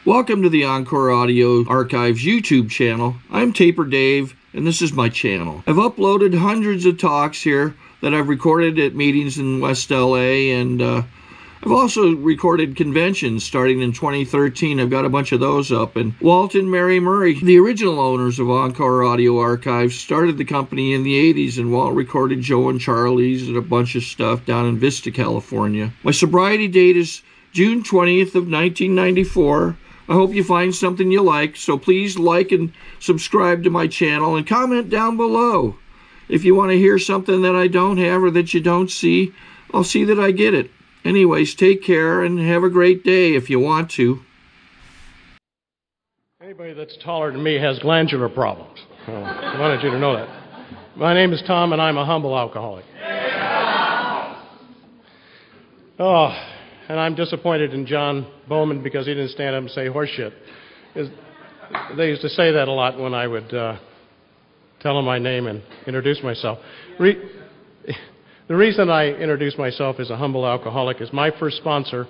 Welcome to the Encore Audio Archives YouTube channel. I'm Taper Dave, and this is my channel. I've uploaded hundreds of talks here that I've recorded at meetings in West LA, and I've also recorded conventions starting in 2013. I've got a bunch of those up. And Walt and Mary Murray, the original owners of Encore Audio Archives, started the company in the 80s, and Walt recorded Joe and Charlie's and a bunch of stuff down in Vista, California. My sobriety date is June 20th of 1994. I hope you find something you like, so please like and subscribe to my channel and comment down below. If you want to hear something that I don't have or that you don't see, I'll see that I get it. Anyways, take care and have a great day if you want to. Anybody that's taller than me has glandular problems. I wanted you to know that. My name is Tom, and I'm a humble alcoholic. Oh, and I'm disappointed in John Bowman because he didn't stand up and say horseshit. They used to say that a lot when I would tell them my name and introduce myself. The reason I introduce myself as a humble alcoholic is my first sponsor,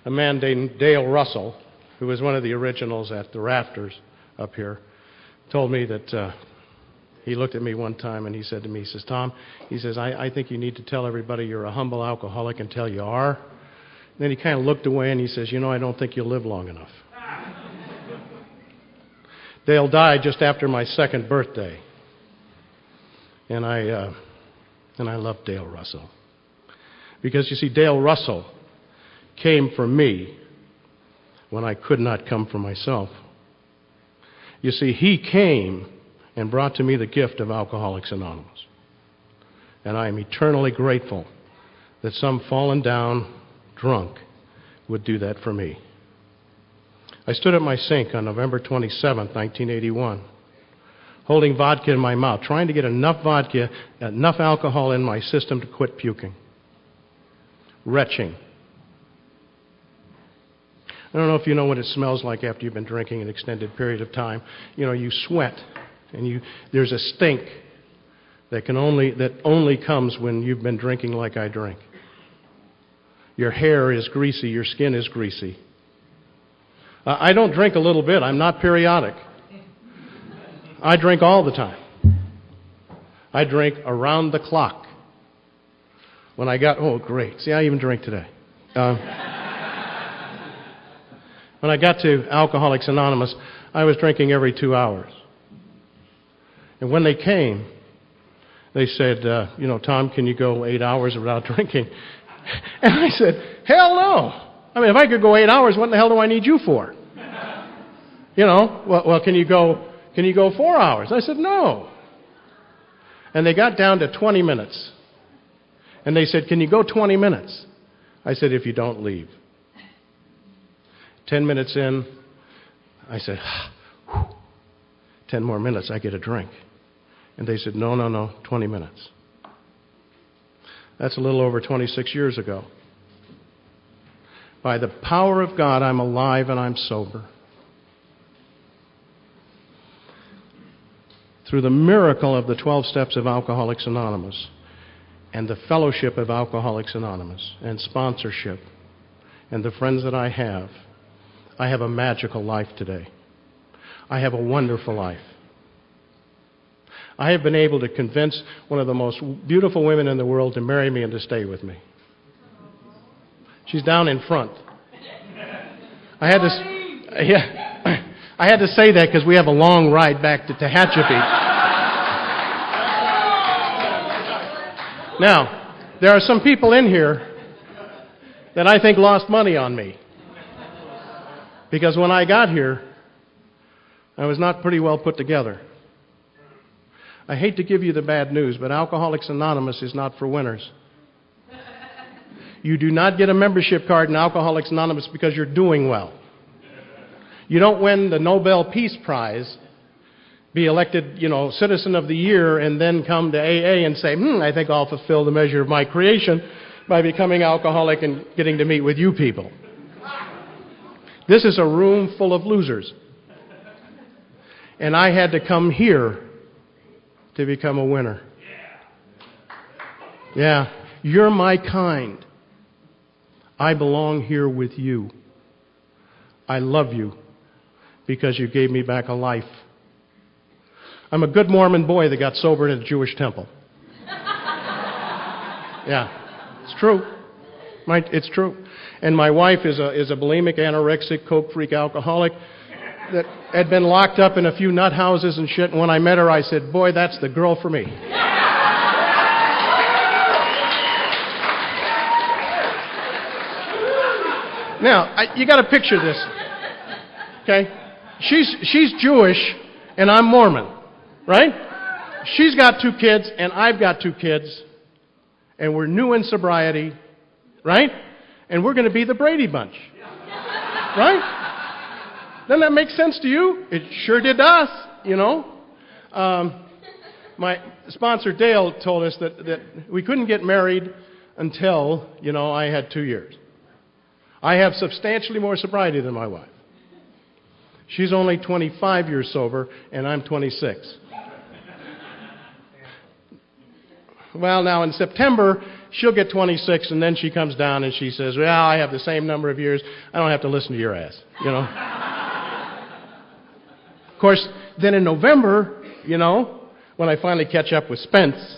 a man named Dale Russell, who was one of the originals at the Rafters up here, told me that he looked at me one time and he said to me, he says, Tom, he says, I think you need to tell everybody you're a humble alcoholic until you are. And then he kind of looked away and he says, you know, I don't think you'll live long enough. Dale died just after my second birthday. And I love Dale Russell. Because, you see, Dale Russell came for me when I could not come for myself. You see, he came and brought to me the gift of Alcoholics Anonymous. And I am eternally grateful that some fallen down drunk would do that for me. I stood at my sink on November 27th, 1981. Holding vodka in my mouth, trying to get enough vodka, enough alcohol in my system to quit puking. Retching. I don't know if you know what it smells like after you've been drinking an extended period of time. You know, you sweat, and there's a stink that only comes when you've been drinking like I drink. Your hair is greasy, your skin is greasy. I don't drink a little bit, I'm not periodic. I drink all the time. I drink around the clock. Oh great, see I even drink today. When I got to Alcoholics Anonymous, I was drinking every 2 hours. And when they came, they said, Tom, can you go 8 hours without drinking? And I said, hell no. I mean, if I could go 8 hours, what the hell do I need you for? Well, can you go 4 hours? I said, no. And they got down to 20 minutes. And they said, can you go 20 minutes? I said, if you don't leave. 10 minutes in, I said, 10 more minutes, I get a drink. And they said, no, 20 minutes. That's a little over 26 years ago. By the power of God, I'm alive and I'm sober. Through the miracle of the 12 steps of Alcoholics Anonymous and the fellowship of Alcoholics Anonymous and sponsorship and the friends that I have a magical life today. I have a wonderful life. I have been able to convince one of the most beautiful women in the world to marry me and to stay with me. She's down in front. I had to say that because we have a long ride back to Tehachapi. Now, there are some people in here that I think lost money on me. Because when I got here, I was not pretty well put together. I hate to give you the bad news, but Alcoholics Anonymous is not for winners. You do not get a membership card in Alcoholics Anonymous because you're doing well. You don't win the Nobel Peace Prize, be elected, Citizen of the Year, and then come to AA and say, I think I'll fulfill the measure of my creation by becoming alcoholic and getting to meet with you people. This is a room full of losers. And I had to come here to become a winner. Yeah, you're my kind. I belong here with you. I love you. because you gave me back a life. I'm a good Mormon boy that got sober in a Jewish temple. Yeah, it's true. It's true. And my wife is a bulimic, anorexic, coke freak alcoholic that had been locked up in a few nut houses and shit. And when I met her, I said, boy, that's the girl for me. Now, you got to picture this, okay? She's Jewish, and I'm Mormon, right? She's got 2 kids, and I've got 2 kids, and we're new in sobriety, right? And we're going to be the Brady Bunch, right? Doesn't that make sense to you? It sure did to us, you know. My sponsor, Dale, told us that we couldn't get married until, you know, I had 2 years. I have substantially more sobriety than my wife. She's only 25 years sober, and I'm 26. Well, now in September, she'll get 26, and then she comes down and she says, well, I have the same number of years. I don't have to listen to your ass, you know. Of course, then in November, you know, when I finally catch up with Spence,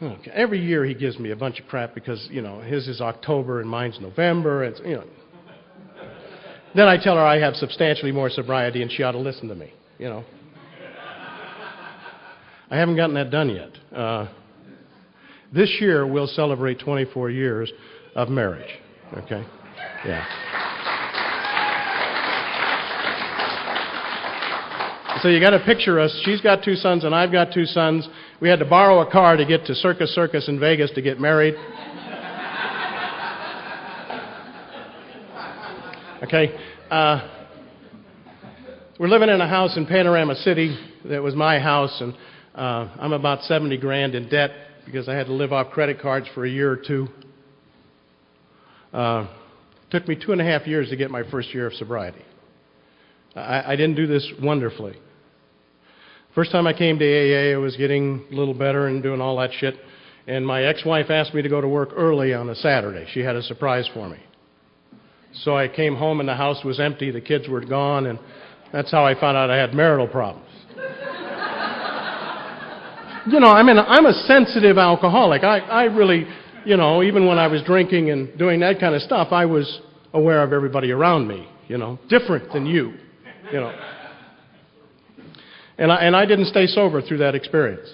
okay, every year he gives me a bunch of crap because, you know, his is October and mine's November. And, you know. Then I tell her I have substantially more sobriety and she ought to listen to me, you know. I haven't gotten that done yet. This year we'll celebrate 24 years of marriage, okay? Yeah. So you got to picture us. She's got 2 sons and I've got 2 sons. We had to borrow a car to get to Circus in Vegas to get married. Okay. We're living in a house in Panorama City that was my house, and I'm about $70,000 in debt because I had to live off credit cards for a year or 2. Took me 2.5 years to get my first year of sobriety. I didn't do this wonderfully. First time I came to AA, I was getting a little better and doing all that shit. And my ex-wife asked me to go to work early on a Saturday. She had a surprise for me. So I came home and the house was empty, the kids were gone, and that's how I found out I had marital problems. You know, I mean, I'm a sensitive alcoholic. I really, you know, even when I was drinking and doing that kind of stuff, I was aware of everybody around me, you know, different than you know. And I didn't stay sober through that experience.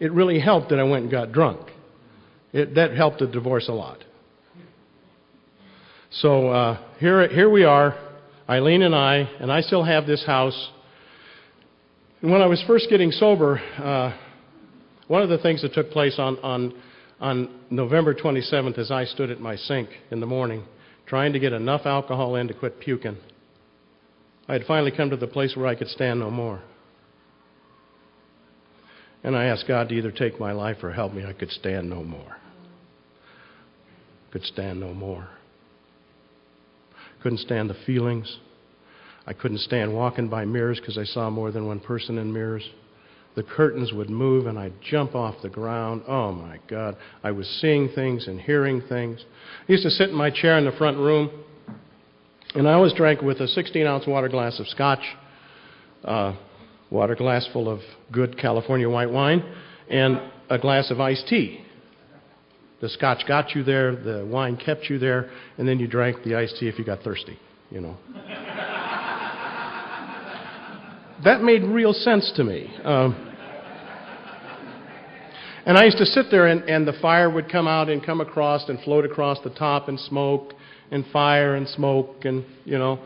It really helped that I went and got drunk. That helped the divorce a lot. So here we are, Eileen and I still have this house. And when I was first getting sober, one of the things that took place on November 27th as I stood at my sink in the morning trying to get enough alcohol in to quit puking, I had finally come to the place where I could stand no more. And I asked God to either take my life or help me. I could stand no more. Could stand no more. Couldn't stand the feelings. I couldn't stand walking by mirrors because I saw more than one person in mirrors. The curtains would move and I'd jump off the ground. Oh my God. I was seeing things and hearing things. I used to sit in my chair in the front room and I always drank with a 16-ounce water glass of scotch, water glass full of good California white wine, and a glass of iced tea. The scotch got you there, the wine kept you there, and then you drank the iced tea if you got thirsty, you know. That made real sense to me. And I used to sit there and the fire would come out and come across and float across the top and smoke and fire and smoke and, you know,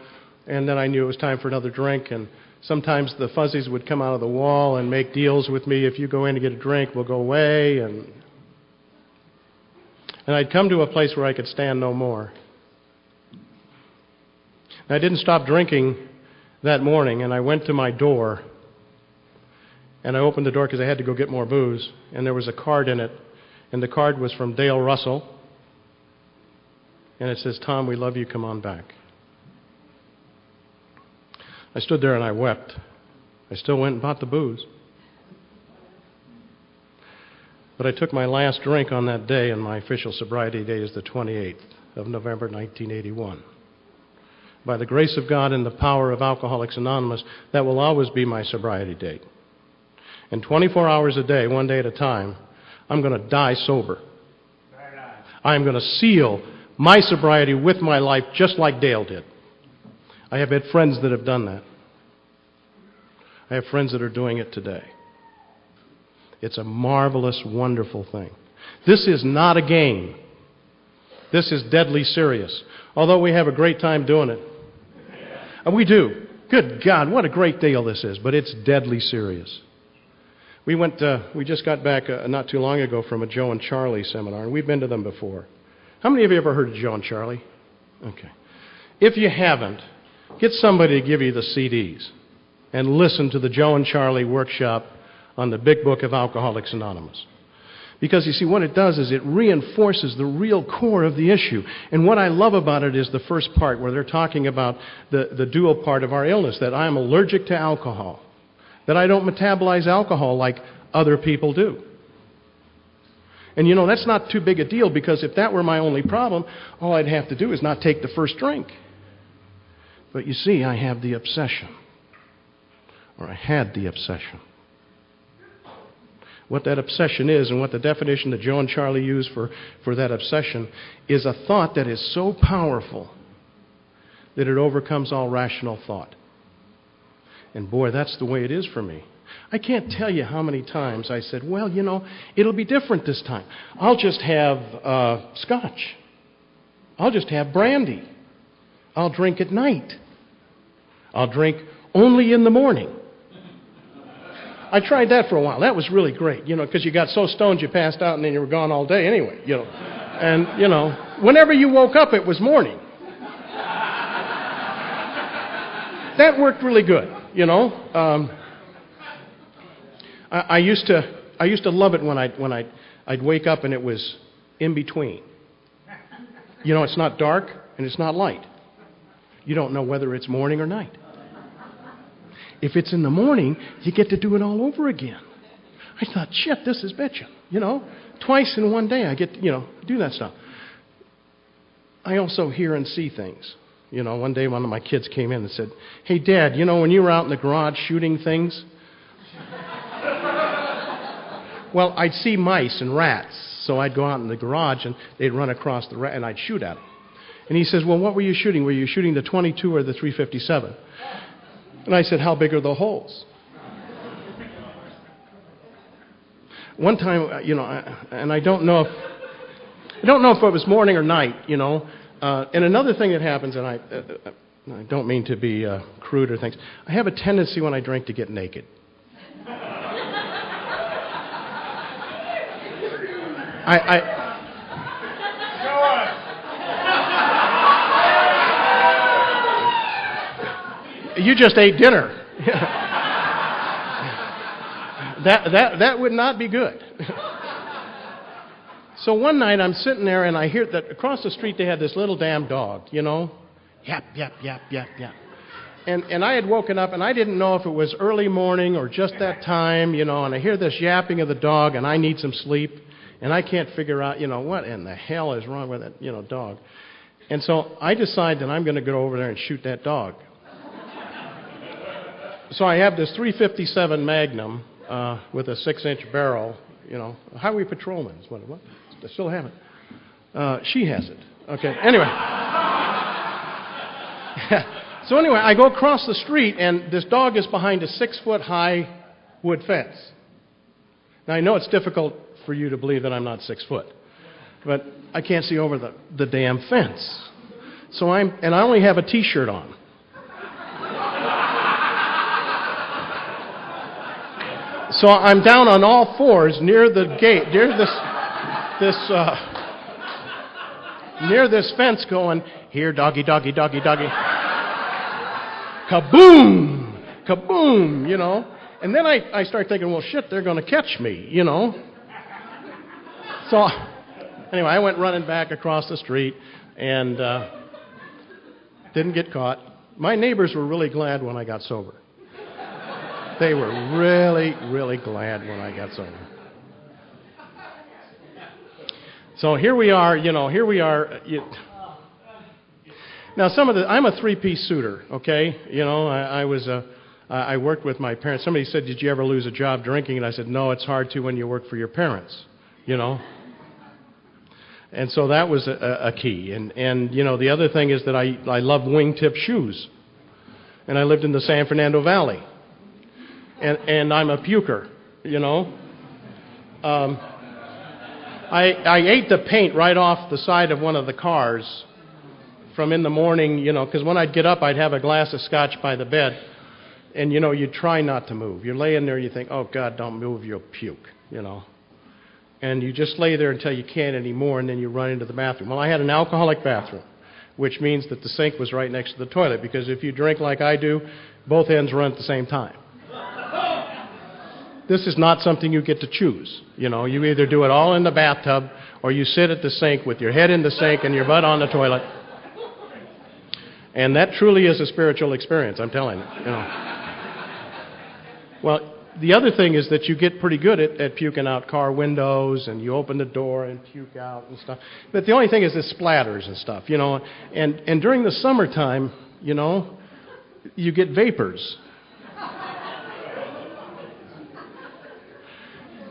and then I knew it was time for another drink. And sometimes the fuzzies would come out of the wall and make deals with me. If you go in to get a drink, we'll go away. And I'd come to a place where I could stand no more. And I didn't stop drinking that morning, and I went to my door, and I opened the door because I had to go get more booze, and there was a card in it, and the card was from Dale Russell, and it says, "Tom, we love you, come on back." I stood there and I wept. I still went and bought the booze. But I took my last drink on that day, and my official sobriety date is the 28th of November, 1981. by the grace of God and the power of Alcoholics Anonymous, that will always be my sobriety date. And 24 hours a day, one day at a time, I'm going to die sober. I'm going to seal my sobriety with my life just like Dale did. I have had friends that have done that. I have friends that are doing it today. It's a marvelous, wonderful thing. This is not a game. This is deadly serious. Although we have a great time doing it. And we do. Good God, what a great deal this is. But it's deadly serious. We just got back not too long ago from a Joe and Charlie seminar, and we've been to them before. How many of you ever heard of Joe and Charlie? Okay. If you haven't, get somebody to give you the CDs and listen to the Joe and Charlie workshop on the Big Book of Alcoholics Anonymous. Because, you see, what it does is it reinforces the real core of the issue. And what I love about it is the first part where they're talking about the dual part of our illness, that I am allergic to alcohol, that I don't metabolize alcohol like other people do. And, you know, that's not too big a deal, because if that were my only problem, all I'd have to do is not take the first drink. But you see, I have the obsession, or I had the obsession. What that obsession is, and what the definition that Joe and Charlie use for that obsession, is a thought that is so powerful that it overcomes all rational thought. And boy, that's the way it is for me. I can't tell you how many times I said, well, you know, it'll be different this time. I'll just have scotch. I'll just have brandy. I'll drink at night. I'll drink only in the morning. I tried that for a while. That was really great, you know, because you got so stoned you passed out and then you were gone all day anyway, you know. And, you know, whenever you woke up, it was morning. That worked really good, you know. I used to love it when I'd wake up and it was in between. You know, it's not dark and it's not light. You don't know whether it's morning or night. If it's in the morning, you get to do it all over again. I thought, shit, this is bitching, you know. Twice in one day I get to, you know, do that stuff. I also hear and see things. You know, one day one of my kids came in and said, hey, Dad, you know, when you were out in the garage shooting things, well, I'd see mice and rats, so I'd go out in the garage and they'd run across the rat and I'd shoot at them. And he says, well, what were you shooting? Were you shooting the .22 or the .357? And I said, how big are the holes? One time, you know, and I don't know if it was morning or night, you know. And another thing that happens, and I don't mean to be crude or things, I have a tendency when I drink to get naked. You just ate dinner. That would not be good. So one night I'm sitting there and I hear that across the street they had this little damn dog, you know, yap, yap, yap, yap, yap. And I had woken up and I didn't know if it was early morning or just that time, you know, and I hear this yapping of the dog and I need some sleep and I can't figure out, you know, what in the hell is wrong with that, you know, dog. And so I decide that I'm going to go over there and shoot that dog. So I have this .357 Magnum with a 6-inch barrel, you know, highway patrolman is what it was. I still have it. She has it. Okay, anyway. So anyway, I go across the street and this dog is behind a 6-foot-high wood fence. Now I know it's difficult for you to believe that I'm not 6 foot, but I can't see over the damn fence. So I only have a T-shirt on. So I'm down on all fours near the gate, near this fence going, here, doggy, doggy, doggy, doggy. Kaboom! Kaboom, you know. And then I start thinking, well, shit, they're going to catch me, you know. So anyway, I went running back across the street and didn't get caught. My neighbors were really glad when I got sober. They were really, really glad when I got sober. So here we are, you know, Now, I'm a three-piece suitor, okay? You know, I worked with my parents. Somebody said, did you ever lose a job drinking? And I said, no, it's hard to when you work for your parents, you know? And so that was a key. And you know, the other thing is that I love wingtip shoes. And I lived in the San Fernando Valley. And I'm a puker, you know? I ate the paint right off the side of one of the cars from in the morning, you know, because when I'd get up, I'd have a glass of scotch by the bed. And, you know, you try not to move. You're laying there and you think, oh, God, don't move, you'll puke, you know. And you just lay there until you can't anymore, and then you run into the bathroom. Well, I had an alcoholic bathroom, which means that the sink was right next to the toilet, because if you drink like I do, both ends run at the same time. This is not something you get to choose. You know, you either do it all in the bathtub, or you sit at the sink with your head in the sink and your butt on the toilet. And that truly is a spiritual experience, I'm telling you. You know. Well, the other thing is that you get pretty good at puking out car windows, and you open the door and puke out and stuff. But the only thing is it splatters and stuff, you know. And during the summertime, you know, you get vapors.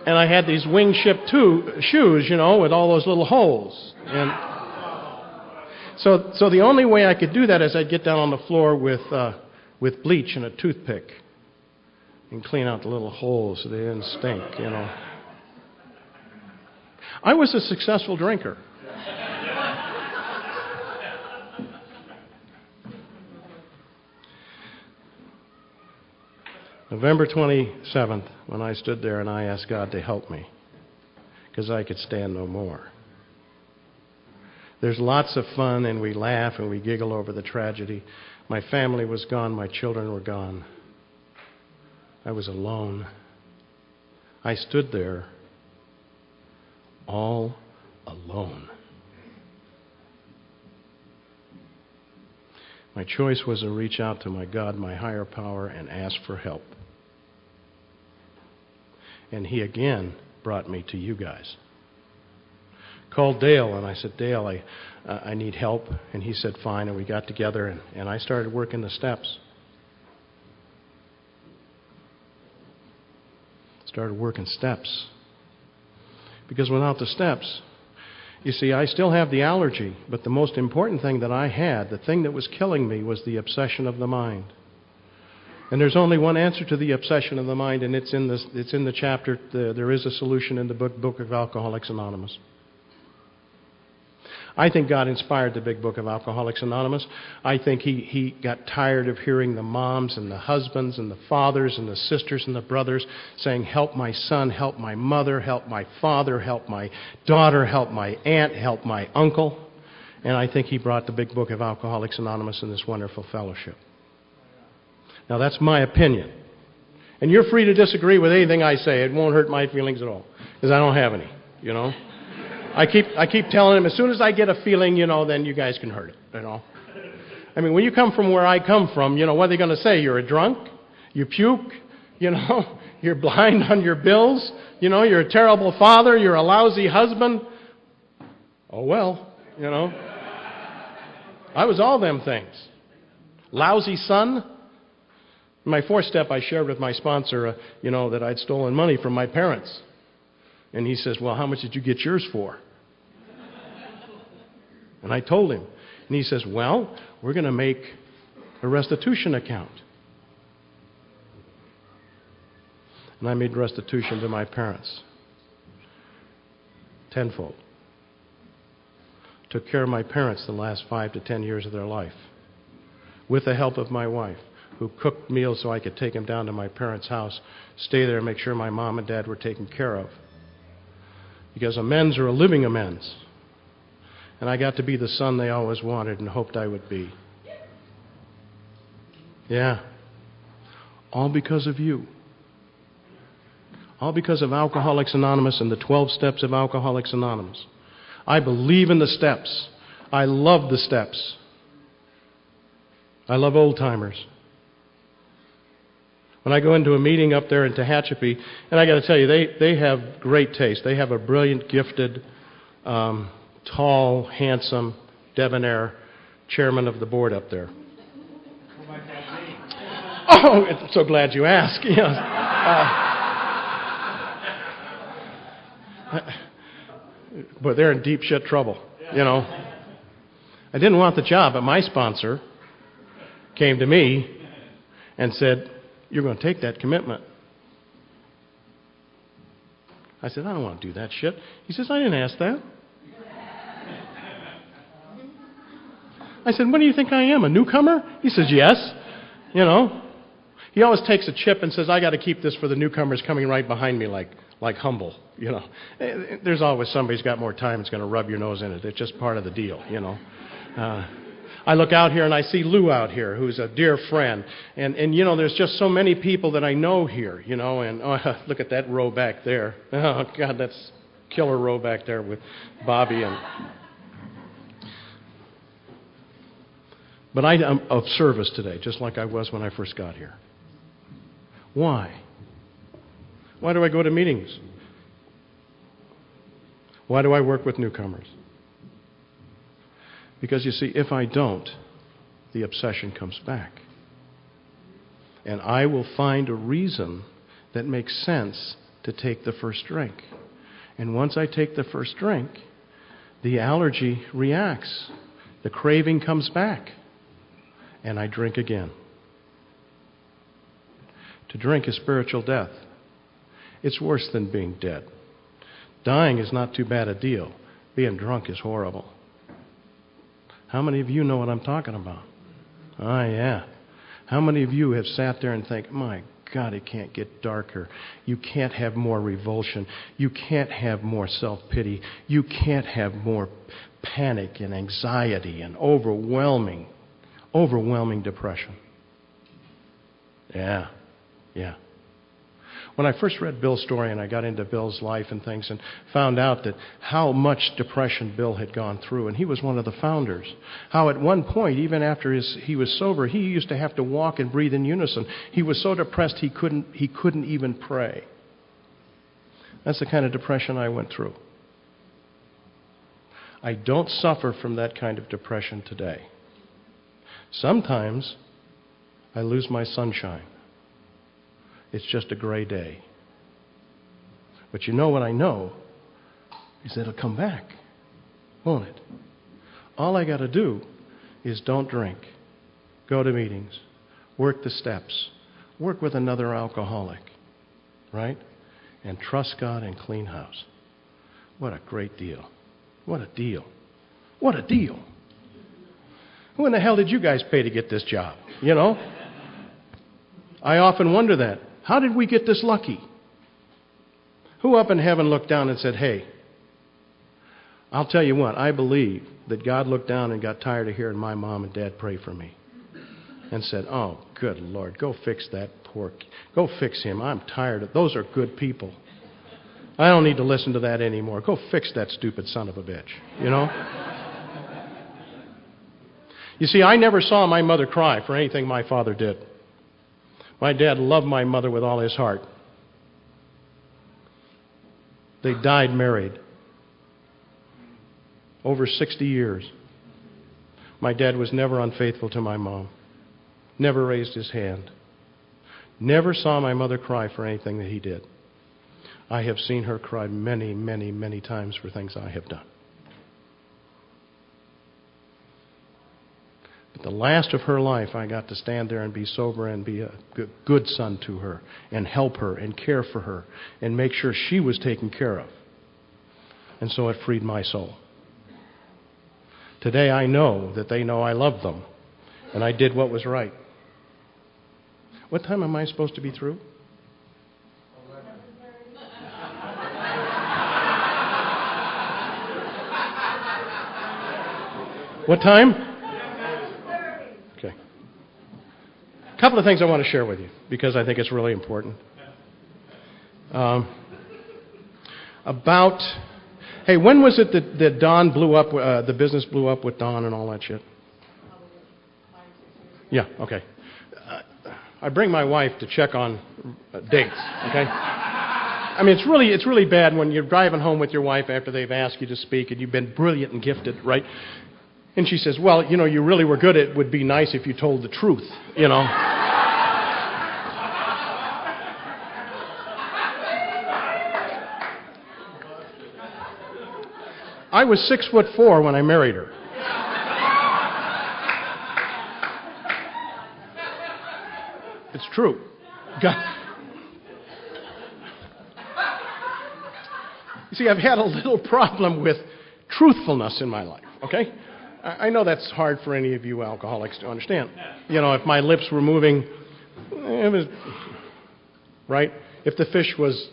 And I had these wing ship shoes, you know, with all those little holes. And so the only way I could do that is I'd get down on the floor with bleach and a toothpick and clean out the little holes so they didn't stink, you know. I was a successful drinker. November 27th, when I stood there and I asked God to help me, because I could stand no more. There's lots of fun, and we laugh and we giggle over the tragedy. My family was gone. My children were gone. I was alone. I stood there all alone. My choice was to reach out to my God, my higher power, and ask for help. And he again brought me to you guys. Called Dale, and I said, Dale, I need help. And he said, fine, and we got together, and I started working the steps. Started working steps. Because without the steps, you see, I still have the allergy, but the most important thing that I had, the thing that was killing me, was the obsession of the mind. And there's only one answer to the obsession of the mind, and it's in the chapter, there is a solution in the book of Alcoholics Anonymous. I think God inspired the big book of Alcoholics Anonymous. I think he got tired of hearing the moms and the husbands and the fathers and the sisters and the brothers saying, help my son, help my mother, help my father, help my daughter, help my aunt, help my uncle. And I think he brought the big book of Alcoholics Anonymous in this wonderful fellowship. Now, that's my opinion. And you're free to disagree with anything I say. It won't hurt my feelings at all, because I don't have any, you know. I keep telling him, as soon as I get a feeling, you know, then you guys can hurt it, you know. I mean, when you come from where I come from, you know, what are they going to say? You're a drunk? You puke? You know, you're blind on your bills? You know, you're a terrible father? You're a lousy husband? Oh, well, you know. I was all them things. Lousy son? In my fourth step, I shared with my sponsor, you know, that I'd stolen money from my parents. And he says, well, how much did you get yours for? And I told him. And he says, well, we're going to make a restitution account. And I made restitution to my parents. Tenfold. Took care of my parents the last 5 to 10 years of their life. With the help of my wife, who cooked meals so I could take them down to my parents' house, stay there and make sure my mom and dad were taken care of. Because amends are a living amends. And I got to be the son they always wanted and hoped I would be. Yeah. All because of you. All because of Alcoholics Anonymous and the 12 steps of Alcoholics Anonymous. I believe in the steps. I love the steps. I love old-timers. When I go into a meeting up there in Tehachapi, and I got to tell you, they have great taste. They have a brilliant, gifted, tall, handsome, debonair chairman of the board up there. Oh, I'm so glad you asked. Yes. But they're in deep shit trouble, you know. I didn't want the job, but my sponsor came to me and said, "You're going to take that commitment." I said, "I don't want to do that shit." He says, "I didn't ask that." I said, "What do you think I am, a newcomer?" He says, "Yes." You know. He always takes a chip and says, "I got to keep this for the newcomers coming right behind me like humble." You know. There's always somebody who's got more time that's going to rub your nose in it. It's just part of the deal, you know. I look out here and I see Lou out here, who's a dear friend. And you know, there's just so many people that I know here, you know. And look at that row back there. Oh, God, that's killer row back there with Bobby. But I am of service today, just like I was when I first got here. Why? Why do I go to meetings? Why do I work with newcomers? Because you see, if I don't, the obsession comes back. And I will find a reason that makes sense to take the first drink. And once I take the first drink, the allergy reacts. The craving comes back. And I drink again. To drink is spiritual death. It's worse than being dead. Dying is not too bad a deal. Being drunk is horrible. How many of you know what I'm talking about? Oh, yeah. How many of you have sat there and think, my God, it can't get darker. You can't have more revulsion. You can't have more self-pity. You can't have more panic and anxiety and overwhelming depression. Yeah. When I first read Bill's story and I got into Bill's life and things and found out that how much depression Bill had gone through, and he was one of the founders, how at one point, even after he was sober, he used to have to walk and breathe in unison. He was so depressed he couldn't even pray. That's the kind of depression I went through. I don't suffer from that kind of depression today. Sometimes I lose my sunshine. It's just a gray day. But you know what I know is that it'll come back, won't it? All I got to do is don't drink, go to meetings, work the steps, work with another alcoholic, right? And trust God and clean house. What a great deal. What a deal. What a deal. Who in the hell did you guys pay to get this job? You know? I often wonder that. How did we get this lucky? Who up in heaven looked down and said, hey, I'll tell you what, I believe that God looked down and got tired of hearing my mom and dad pray for me and said, oh, good Lord, go fix that go fix him. I'm tired of those are good people. I don't need to listen to that anymore. Go fix that stupid son of a bitch, you know? You see, I never saw my mother cry for anything my father did. My dad loved my mother with all his heart. They died married. Over 60 years. My dad was never unfaithful to my mom. Never raised his hand. Never saw my mother cry for anything that he did. I have seen her cry many, many, many times for things I have done. But the last of her life, I got to stand there and be sober and be a good son to her and help her and care for her and make sure she was taken care of. And so it freed my soul. Today I know that they know I love them and I did what was right. What time am I supposed to be through? What time? Okay. A couple of things I want to share with you because I think it's really important. Hey, when was it that Don blew up, the business blew up with Don and all that shit? Yeah, okay. I bring my wife to check on dates, okay? I mean, it's really bad when you're driving home with your wife after they've asked you to speak and you've been brilliant and gifted, right? And she says, well, you know, you really were good. It would be nice if you told the truth, you know. I was 6'4" when I married her. It's true. God. You see, I've had a little problem with truthfulness in my life, okay? I know that's hard for any of you alcoholics to understand. You know, if my lips were moving, it was, right? If the fish was,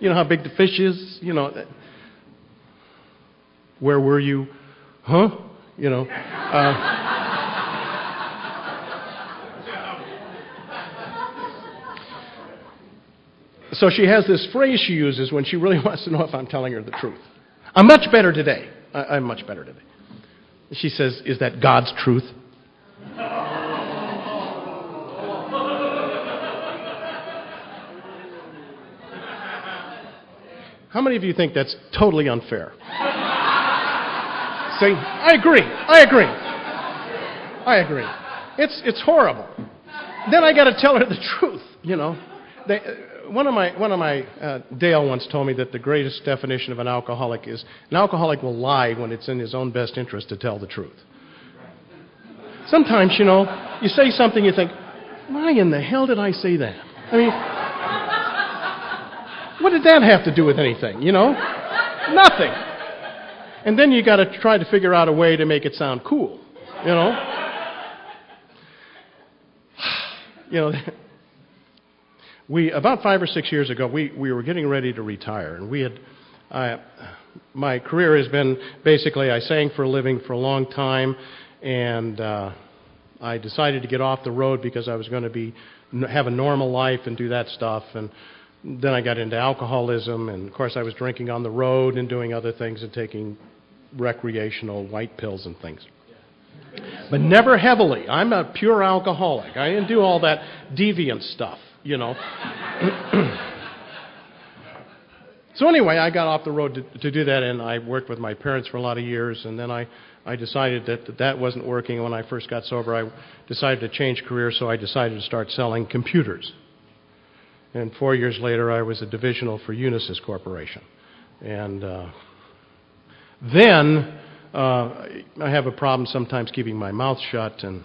you know how big the fish is? You know, where were you? Huh? You know. So she has this phrase she uses when she really wants to know if I'm telling her the truth. I'm much better today. I'm much better today. She says, is that God's truth? How many of you think that's totally unfair? Say, I agree. It's horrible. Then I got to tell her the truth, you know. One of my Dale once told me that the greatest definition of an alcoholic is an alcoholic will lie when it's in his own best interest to tell the truth. Sometimes, you know, you say something, you think, why in the hell did I say that? I mean, what did that have to do with anything, you know? Nothing. And then you got to try to figure out a way to make it sound cool, you know? You know, about 5 or 6 years ago, we were getting ready to retire, and my career has been basically I sang for a living for a long time, and I decided to get off the road because I was going to have a normal life and do that stuff, and then I got into alcoholism, and of course I was drinking on the road and doing other things and taking recreational white pills and things. But never heavily. I'm a pure alcoholic. I didn't do all that deviant stuff, you know. So anyway, I got off the road to do that, and I worked with my parents for a lot of years, and then I decided that wasn't working. When I first got sober, I decided to change careers, so I decided to start selling computers. And 4 years later, I was a divisional for Unisys Corporation. And then I have a problem sometimes keeping my mouth shut, and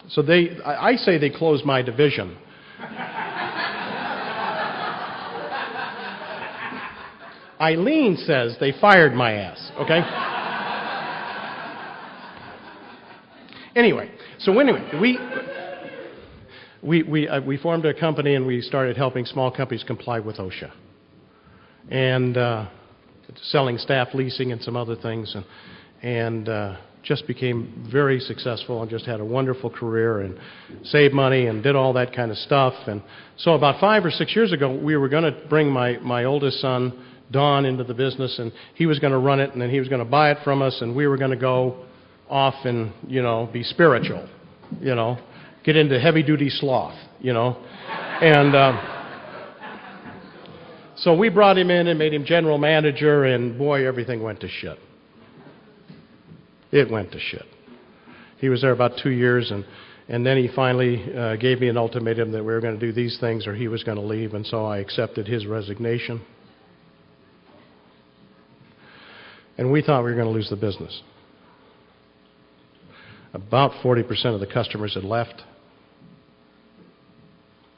so I say they closed my division. Eileen says they fired my ass, okay? Anyway, we formed a company, and we started helping small companies comply with OSHA. And selling staff leasing and some other things, and just became very successful and just had a wonderful career and saved money and did all that kind of stuff. And so about 5 or 6 years ago, we were going to bring my oldest son, Don, into the business, and he was going to run it, and then he was going to buy it from us, and we were going to go off and, you know, be spiritual, you know, get into heavy-duty sloth, you know. And so we brought him in and made him general manager, and boy, everything went to shit. It went to shit. He was there about 2 years, and then he finally gave me an ultimatum that we were going to do these things or he was going to leave, and so I accepted his resignation. And we thought we were going to lose the business. About 40% of the customers had left.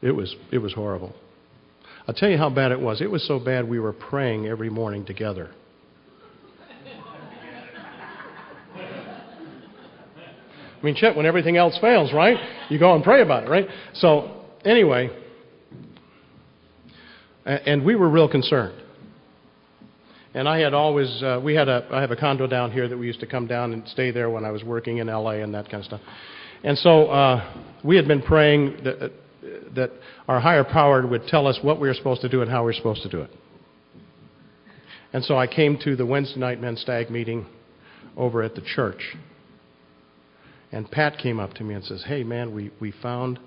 It was horrible. I'll tell you how bad it was. It was so bad we were praying every morning together. I mean, Chet, when everything else fails, right? You go and pray about it, right? So, anyway, and we were real concerned. And I had always, I have a condo down here that we used to come down and stay there when I was working in L.A. and that kind of stuff. And so we had been praying that our higher power would tell us what we were supposed to do and how we were supposed to do it. And so I came to the Wednesday night men's stag meeting over at the church. And Pat came up to me and says, hey, man, we found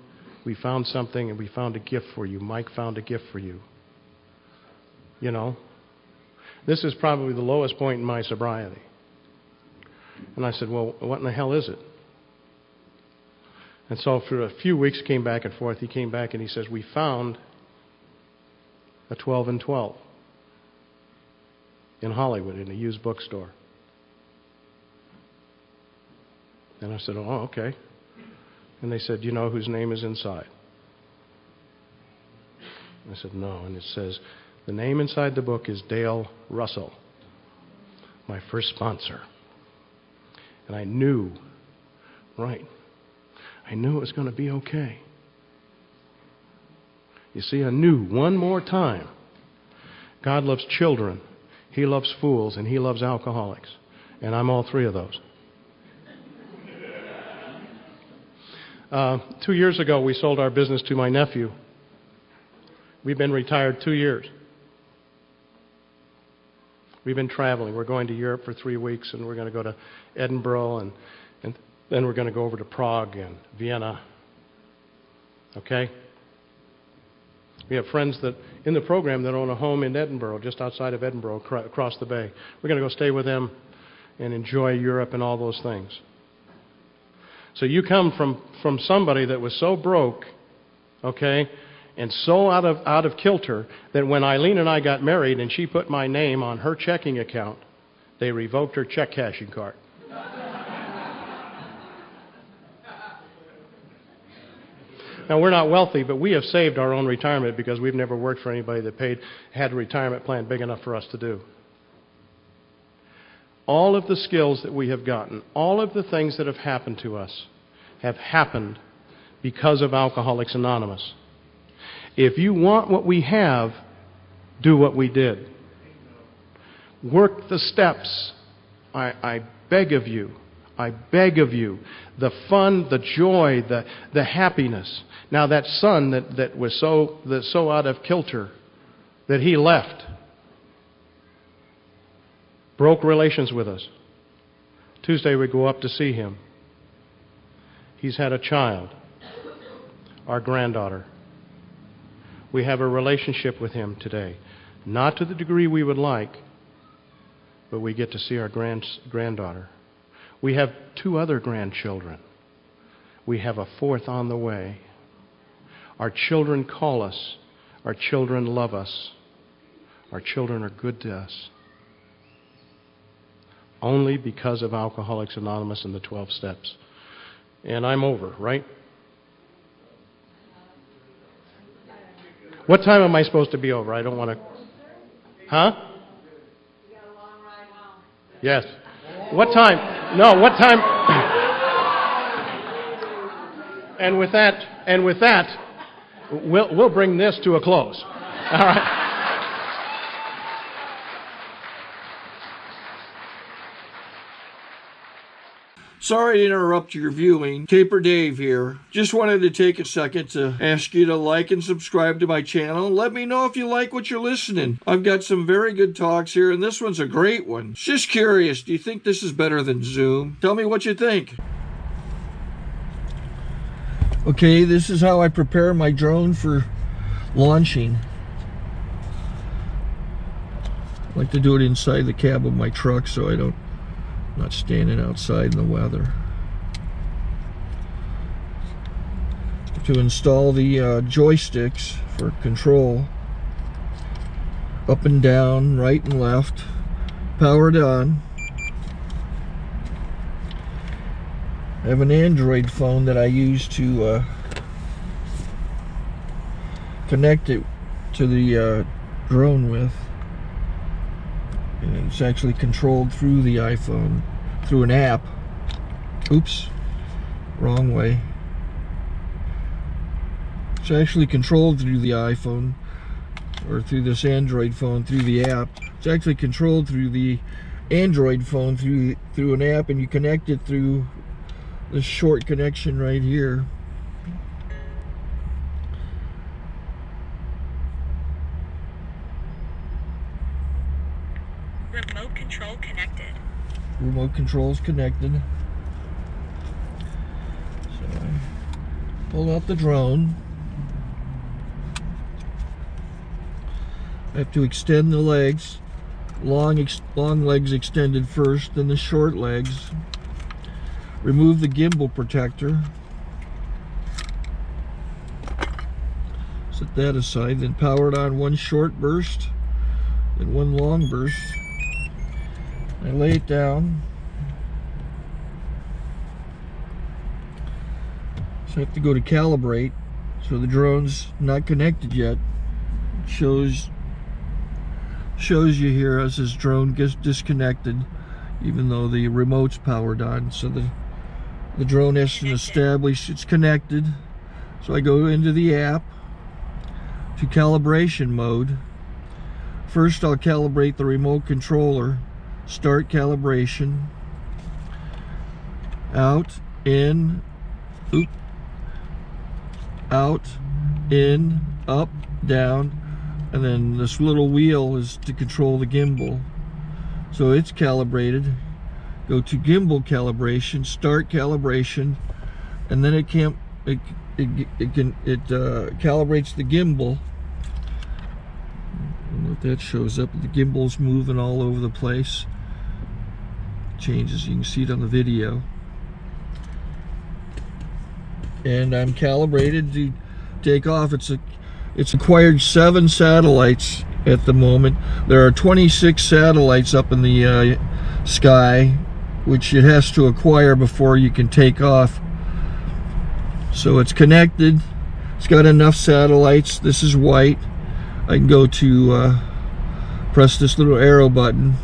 something, and we found a gift for you. Mike found a gift for you. You know? This is probably the lowest point in my sobriety. And I said, well, what in the hell is it? And so for a few weeks, came back and forth. He came back and he says, we found a 12 and 12 in Hollywood in a used bookstore. And I said, oh, okay. And they said, you know whose name is inside? I said, no. And it says, the name inside the book is Dale Russell, my first sponsor. And I knew, right, I knew it was going to be okay. You see, I knew one more time, God loves children, He loves fools, and He loves alcoholics. And I'm all three of those. 2 years ago, we sold our business to my nephew. We've been retired 2 years. We've been traveling. We're going to Europe for 3 weeks, and we're going to go to Edinburgh, and then we're going to go over to Prague and Vienna. Okay? We have friends that in the program that own a home in Edinburgh, just outside of Edinburgh, across the bay. We're going to go stay with them and enjoy Europe and all those things. So you come from somebody that was so broke, okay, and so out of kilter that when Eileen and I got married and she put my name on her checking account, they revoked her check cashing card. Now, we're not wealthy, but we have saved our own retirement because we've never worked for anybody that had a retirement plan big enough for us to do. All of the skills that we have gotten, all of the things that have happened to us have happened because of Alcoholics Anonymous. If you want what we have, do what we did. Work the steps. I beg of you. I beg of you. The fun, the joy, the happiness. Now that son that was so out of kilter that he left, broke relations with us. Tuesday we go up to see him. He's had a child, our granddaughter. We have a relationship with him today. Not to the degree we would like, but we get to see our granddaughter. We have 2 other grandchildren. We have a 4th on the way. Our children call us. Our children love us. Our children are good to us. Only because of Alcoholics Anonymous and the 12 steps. And I'm over, right? What time am I supposed to be over? I don't want to... Huh? You got a long ride home. Yes. What time? No, what time? And with that, we'll bring this to a close. All right. Sorry to interrupt your viewing. Taper Dave here. Just wanted to take a second to ask you to like and subscribe to my channel. Let me know if you like what you're listening. I've got some very good talks here, and this one's a great one. Just curious, do you think this is better than Zoom? Tell me what you think. Okay, this is how I prepare my drone for launching. I like to do it inside the cab of my truck so I'm not standing outside in the weather. To install the joysticks for control, up and down, right and left, powered on. I have an Android phone that I use to connect it to the drone with. And it's actually controlled through the iPhone, through an app. Oops, wrong way. It's actually controlled through the iPhone, or through this Android phone, through the app. It's actually controlled through the Android phone, through an app, and you connect it through this short connection right here. Remote control connected. Remote control's connected. So I pull out the drone. I have to extend the legs long legs extended first, then the short legs. Remove the gimbal protector. Set that aside, then power it on one short burst and one long burst. I lay it down. So I have to go to calibrate. So the drone's not connected yet. It shows you here as this drone gets disconnected, even though the remote's powered on. So the drone has to establish it's connected. So I go into the app to calibration mode. First I'll calibrate the remote controller. Start calibration. Out, in, oop, out, in, up, down, and then this little wheel is to control the gimbal. So it's calibrated. Go to gimbal calibration, start calibration, and then it calibrates the gimbal. I don't know if that shows up. The gimbal's moving all over the place. Changes, you can see it on the video. And I'm calibrated to take off. It's acquired 7 satellites at the moment. There are 26 satellites up in the sky, which it has to acquire before you can take off. So it's connected. It's got enough satellites. This is white. I can go to press this little arrow button,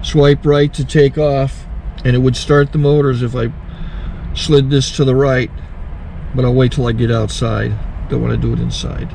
swipe right to take off, and it would start the motors if I slid this to the right. But I'll wait till I get outside. Don't want to do it inside.